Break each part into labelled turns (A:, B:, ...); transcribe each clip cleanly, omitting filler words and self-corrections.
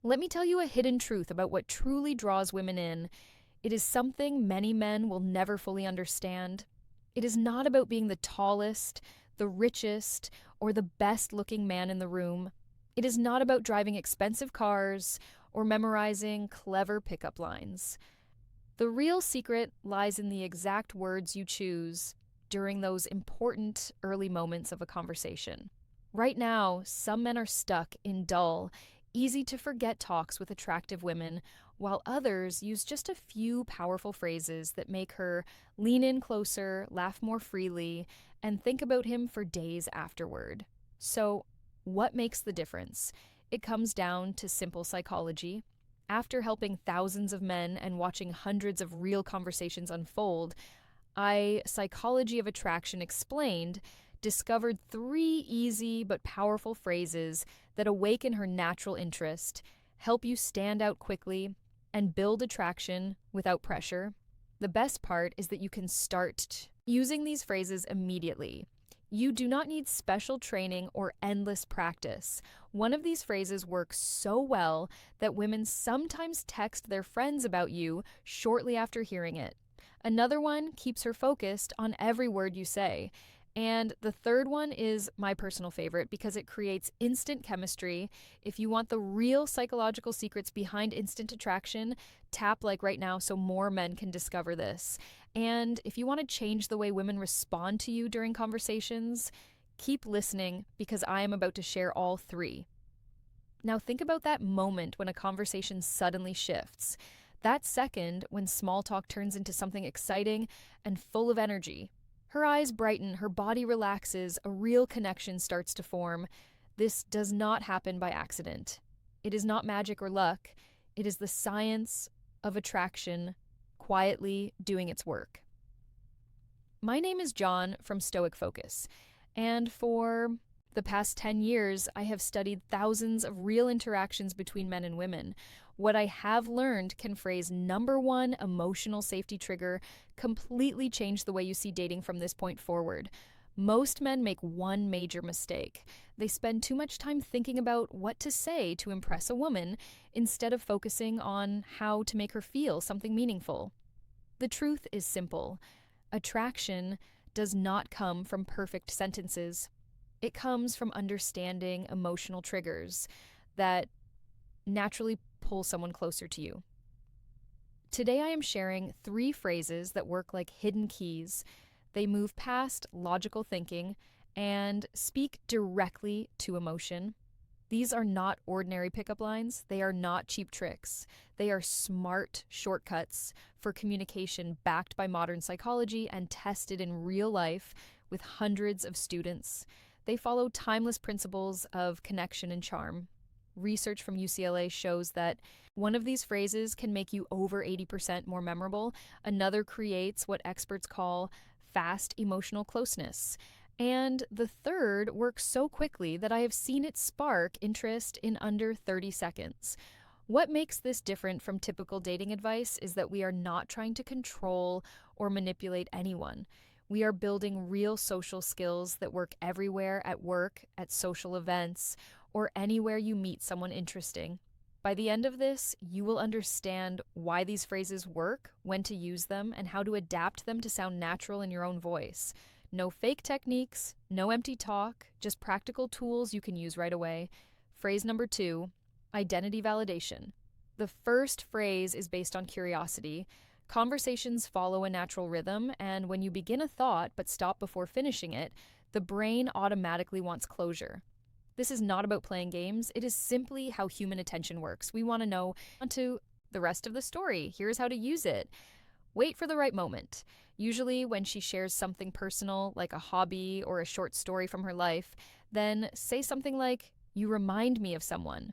A: Let me tell you a hidden truth about what truly draws women in. It is something many men will never fully understand. It is not about being the tallest, the richest, or the best looking man in the room. It is not about driving expensive cars or memorizing clever pickup lines. The real secret lies in the exact words you choose during those important early moments of a conversation. Right now, some men are stuck in dull, easy to forget talks with attractive women, while others use just a few powerful phrases that make her lean in closer, laugh more freely, and think about him for days afterward. So, what makes the difference? It comes down to simple psychology. After helping thousands of men and watching hundreds of real conversations unfold, Psychology of Attraction Explained, discovered three easy but powerful phrases that awaken her natural interest, help you stand out quickly, and build attraction without pressure. The best part is that you can start using these phrases immediately. You do not need special training or endless practice. One of these phrases works so well that women sometimes text their friends about you shortly after hearing it. Another one keeps her focused on every word you say. And the third one is my personal favorite because it creates instant chemistry. If you want the real psychological secrets behind instant attraction, tap like right now so more men can discover this. And if you want to change the way women respond to you during conversations, keep listening because I am about to share all three. Now think about that moment when a conversation suddenly shifts. That second when small talk turns into something exciting and full of energy. Her eyes brighten, her body relaxes, a real connection starts to form. This does not happen by accident. It is not magic or luck. It is the science of attraction quietly doing its work. My name is John from Stoic Focus, and for the past 10 years, I have studied thousands of real interactions between men and women. What I have learned can phrase number one emotional safety trigger completely change the way you see dating from this point forward. Most men make one major mistake. They spend too much time thinking about what to say to impress a woman instead of focusing on how to make her feel something meaningful. The truth is simple. Attraction does not come from perfect sentences. It comes from understanding emotional triggers that naturally pull someone closer to you. Today, I am sharing three phrases that work like hidden keys. They move past logical thinking and speak directly to emotion. These are not ordinary pickup lines. They are not cheap tricks. They are smart shortcuts for communication backed by modern psychology and tested in real life with hundreds of students. They follow timeless principles of connection and charm. Research from UCLA shows that one of these phrases can make you over 80% more memorable. Another creates what experts call fast emotional closeness. And the third works so quickly that I have seen it spark interest in under 30 seconds. What makes this different from typical dating advice is that we are not trying to control or manipulate anyone. We are building real social skills that work everywhere at work, at social events, or anywhere you meet someone interesting. By the end of this, you will understand why these phrases work, when to use them, and how to adapt them to sound natural in your own voice. No fake techniques, no empty talk, just practical tools you can use right away. Phrase number 2, identity validation. The first phrase is based on curiosity. Conversations follow a natural rhythm, and when you begin a thought but stop before finishing it, the brain automatically wants closure. This is not about playing games. It is simply how human attention works. We want to know onto the rest of the story. Here's how to use it. Wait for the right moment. Usually when she shares something personal, like a hobby or a short story from her life, then say something like, "You remind me of someone."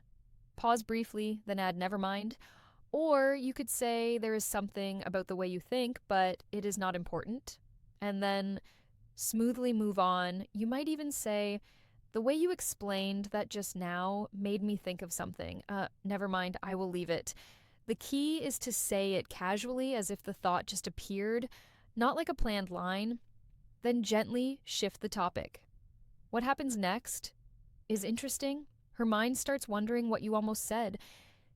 A: Pause briefly, then add "never mind." Or you could say there is something about the way you think, but it is not important. And then smoothly move on. You might even say, "The way you explained that just now made me think of something. Never mind, I will leave it." The key is to say it casually as if the thought just appeared, not like a planned line. Then gently shift the topic. What happens next is interesting. Her mind starts wondering what you almost said.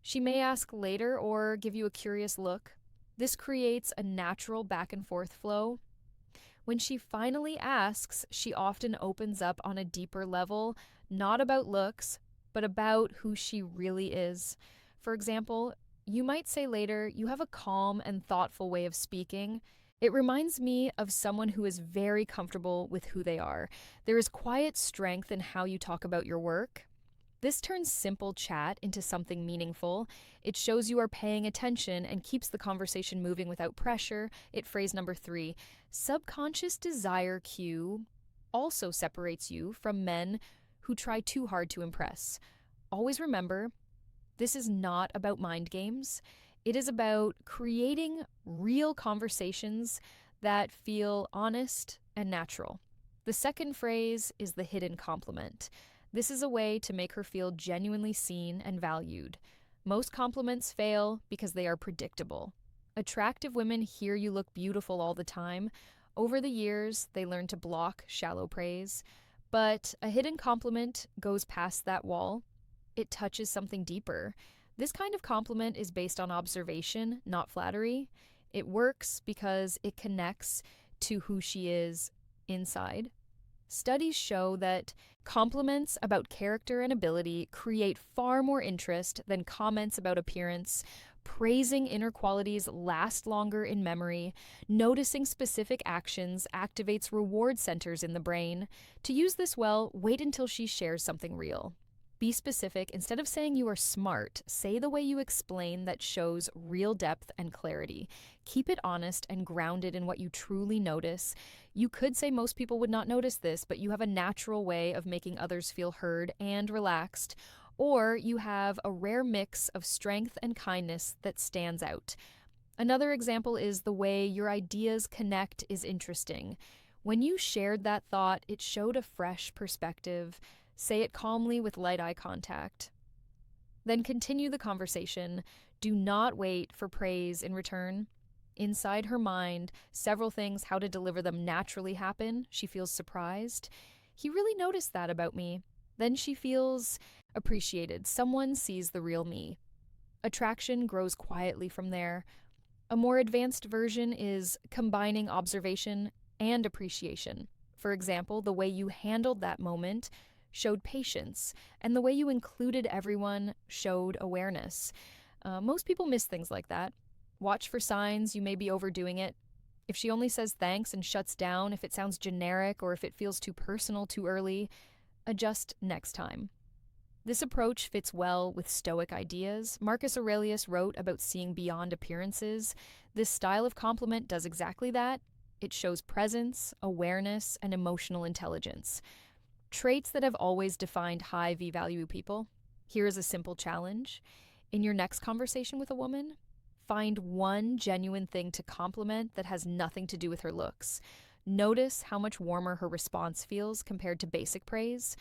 A: She may ask later or give you a curious look. This creates a natural back and forth flow. When she finally asks, she often opens up on a deeper level, not about looks, but about who she really is. For example, you might say later, "You have a calm and thoughtful way of speaking. It reminds me of someone who is very comfortable with who they are. There is quiet strength in how you talk about your work." This turns simple chat into something meaningful. It shows you are paying attention and keeps the conversation moving without pressure. Phrase number 3, subconscious desire cue also separates you from men who try too hard to impress. Always remember, this is not about mind games. It is about creating real conversations that feel honest and natural. The second phrase is the hidden compliment. This is a way to make her feel genuinely seen and valued. Most compliments fail because they are predictable. Attractive women hear you look beautiful all the time. Over the years, they learn to block shallow praise. But a hidden compliment goes past that wall. It touches something deeper. This kind of compliment is based on observation, not flattery. It works because it connects to who she is inside. Studies show that compliments about character and ability create far more interest than comments about appearance. Praising inner qualities lasts longer in memory. Noticing specific actions activates reward centers in the brain. To use this well, wait until she shares something real. Be specific. Instead of saying you are smart, say the way you explain that shows real depth and clarity. Keep it honest and grounded in what you truly notice. You could say most people would not notice this, but you have a natural way of making others feel heard and relaxed. Or you have a rare mix of strength and kindness that stands out. Another example is the way your ideas connect is interesting. When you shared that thought, it showed a fresh perspective. Say it calmly with light eye contact. Then continue the conversation. Do not wait for praise in return. Inside her mind, several things how to deliver them naturally happen. She feels surprised. He really noticed that about me. Then she feels appreciated. Someone sees the real me. Attraction grows quietly from there. A more advanced version is combining observation and appreciation. For example, the way you handled that moment showed patience, and the way you included everyone showed awareness. Most people miss things like that. Watch for signs you may be overdoing it. If she only says thanks and shuts down, if it sounds generic, or if it feels too personal too early, adjust next time. This approach fits well with Stoic ideas. Marcus Aurelius wrote about seeing beyond appearances. This style of compliment does exactly that. It shows presence, awareness, and emotional intelligence. Traits that have always defined high V-value people. Here is a simple challenge. In your next conversation with a woman, find one genuine thing to compliment that has nothing to do with her looks. Notice how much warmer her response feels compared to basic praise.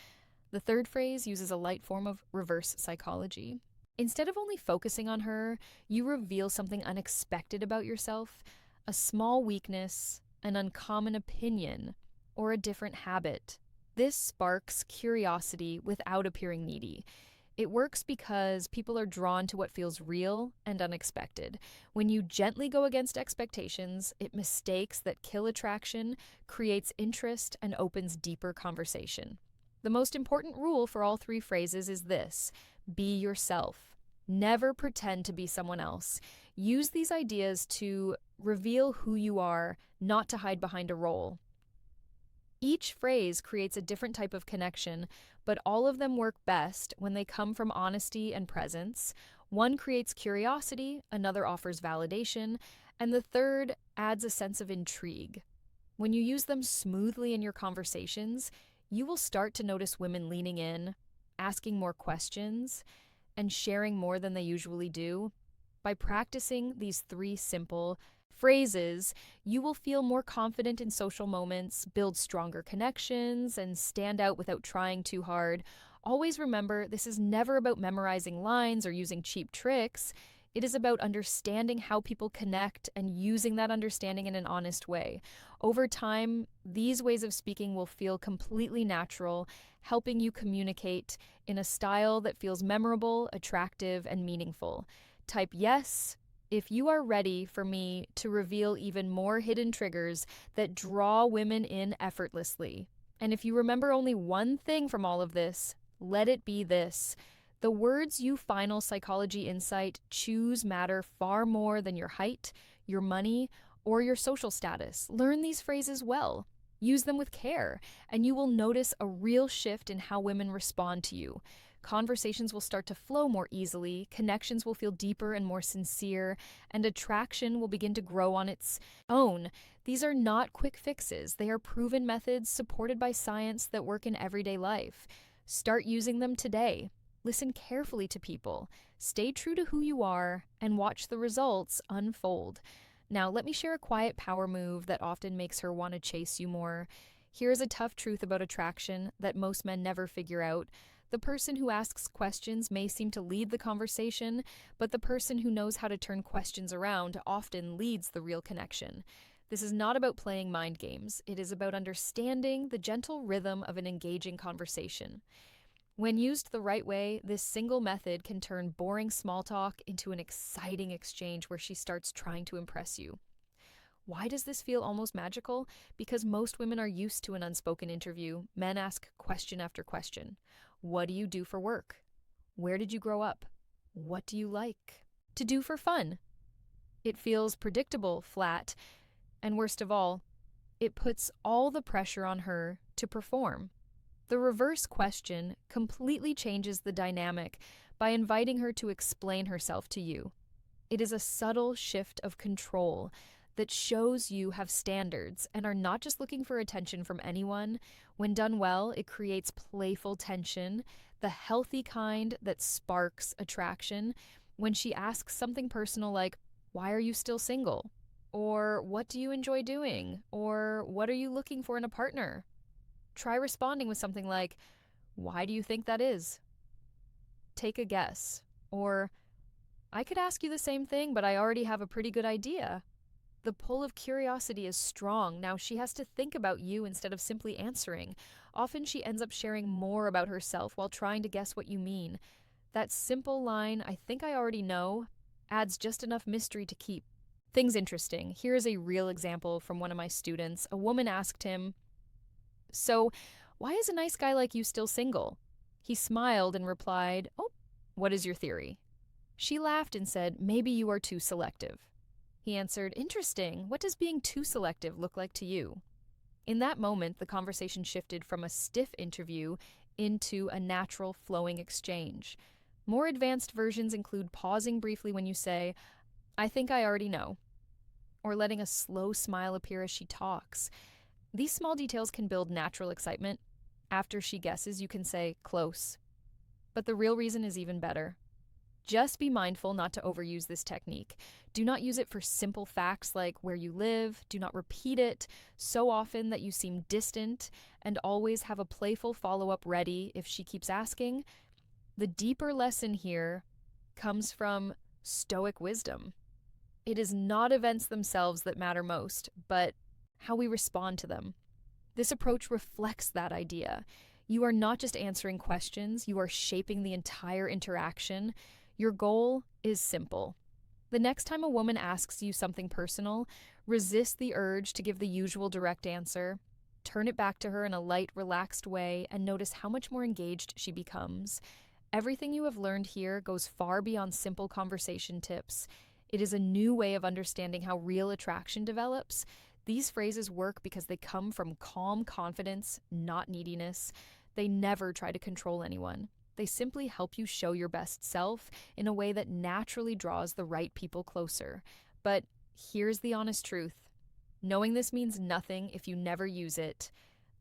A: The third phrase uses a light form of reverse psychology. Instead of only focusing on her, you reveal something unexpected about yourself, a small weakness, an uncommon opinion, or a different habit. This sparks curiosity without appearing needy. It works because people are drawn to what feels real and unexpected. When you gently go against expectations, it mistakes that kill attraction, creates interest, and opens deeper conversation. The most important rule for all three phrases is this: be yourself. Never pretend to be someone else. Use these ideas to reveal who you are, not to hide behind a role. Each phrase creates a different type of connection, but all of them work best when they come from honesty and presence. One creates curiosity, another offers validation, and the third adds a sense of intrigue. When you use them smoothly in your conversations, you will start to notice women leaning in, asking more questions, and sharing more than they usually do. By practicing these three simple phrases, you will feel more confident in social moments, build stronger connections, and stand out without trying too hard. Always remember, this is never about memorizing lines or using cheap tricks. It is about understanding how people connect and using that understanding in an honest way. Over time, these ways of speaking will feel completely natural, helping you communicate in a style that feels memorable, attractive, and meaningful. Type yes if you are ready for me to reveal even more hidden triggers that draw women in effortlessly. And if you remember only one thing from all of this, let it be this: the words you final psychology insight choose matter far more than your height, your money, or your social status. Learn these phrases well. Use them with care, and you will notice a real shift in how women respond to you. Conversations will start to flow more easily, connections will feel deeper and more sincere, and attraction will begin to grow on its own. These are not quick fixes, they are proven methods supported by science that work in everyday life. Start using them today. Listen carefully to people, stay true to who you are, and watch the results unfold. Now, let me share a quiet power move that often makes her want to chase you more. Here's a tough truth about attraction that most men never figure out. The person who asks questions may seem to lead the conversation, but the person who knows how to turn questions around often leads the real connection. This is not about playing mind games. It is about understanding the gentle rhythm of an engaging conversation. When used the right way, this single method can turn boring small talk into an exciting exchange where she starts trying to impress you. Why does this feel almost magical? Because most women are used to an unspoken interview. Men ask question after question. What do you do for work? Where did you grow up? What do you like to do for fun? It feels predictable, flat, and worst of all, it puts all the pressure on her to perform. The reverse question completely changes the dynamic by inviting her to explain herself to you. It is a subtle shift of control that shows you have standards and are not just looking for attention from anyone. When done well, it creates playful tension, the healthy kind that sparks attraction. When she asks something personal like, "Why are you still single?" Or "What do you enjoy doing?" Or "What are you looking for in a partner?" Try responding with something like, "Why do you think that is?" Take a guess. Or, "I could ask you the same thing, but I already have a pretty good idea." The pull of curiosity is strong. Now she has to think about you instead of simply answering. Often she ends up sharing more about herself while trying to guess what you mean. That simple line, "I think I already know," adds just enough mystery to keep things interesting. Here is a real example from one of my students. A woman asked him, "So, why is a nice guy like you still single?" He smiled and replied, "Oh, what is your theory?" She laughed and said, "Maybe you are too selective." He answered, "Interesting. What does being too selective look like to you?" In that moment, the conversation shifted from a stiff interview into a natural, flowing exchange. More advanced versions include pausing briefly when you say, "I think I already know," or letting a slow smile appear as she talks. These small details can build natural excitement. After she guesses, you can say, "Close." But the real reason is even better. Just be mindful not to overuse this technique. Do not use it for simple facts like where you live. Do not repeat it so often that you seem distant, and always have a playful follow-up ready if she keeps asking. The deeper lesson here comes from stoic wisdom. It is not events themselves that matter most, but how we respond to them. This approach reflects that idea. You are not just answering questions, you are shaping the entire interaction. Your goal is simple. The next time a woman asks you something personal, resist the urge to give the usual direct answer. Turn it back to her in a light, relaxed way and notice how much more engaged she becomes. Everything you have learned here goes far beyond simple conversation tips. It is a new way of understanding how real attraction develops. These phrases work because they come from calm confidence, not neediness. They never try to control anyone. They simply help you show your best self in a way that naturally draws the right people closer. But here's the honest truth. Knowing this means nothing if you never use it.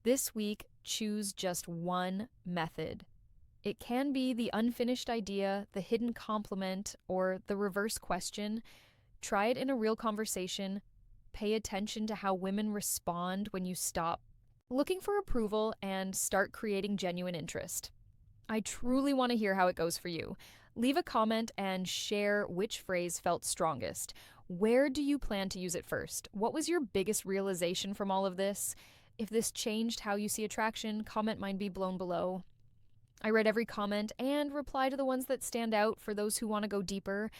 A: This week, choose just one method. It can be the unfinished idea, the hidden compliment, or the reverse question. Try it in a real conversation. Pay attention to how women respond when you stop looking for approval and start creating genuine interest. I truly want to hear how it goes for you. Leave a comment and share which phrase felt strongest. Where do you plan to use it first? What was your biggest realization from all of this? If this changed how you see attraction, comment mine be blown below. I read every comment and reply to the ones that stand out for those who want to go deeper.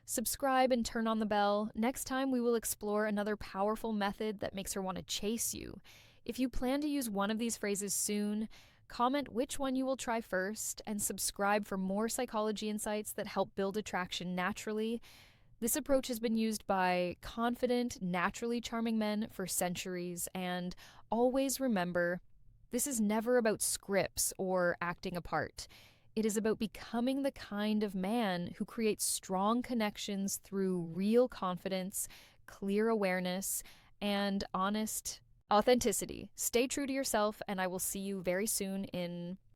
A: Subscribe and turn on the bell. Next time, we will explore another powerful method that makes her want to chase you. If you plan to use one of these phrases soon, comment which one you will try first and subscribe for more psychology insights that help build attraction naturally. This approach has been used by confident, naturally charming men for centuries, and always remember, this is never about scripts or acting a part. It is about becoming the kind of man who creates strong connections through real confidence, clear awareness, and honest authenticity. Stay true to yourself, and I will see you very soon in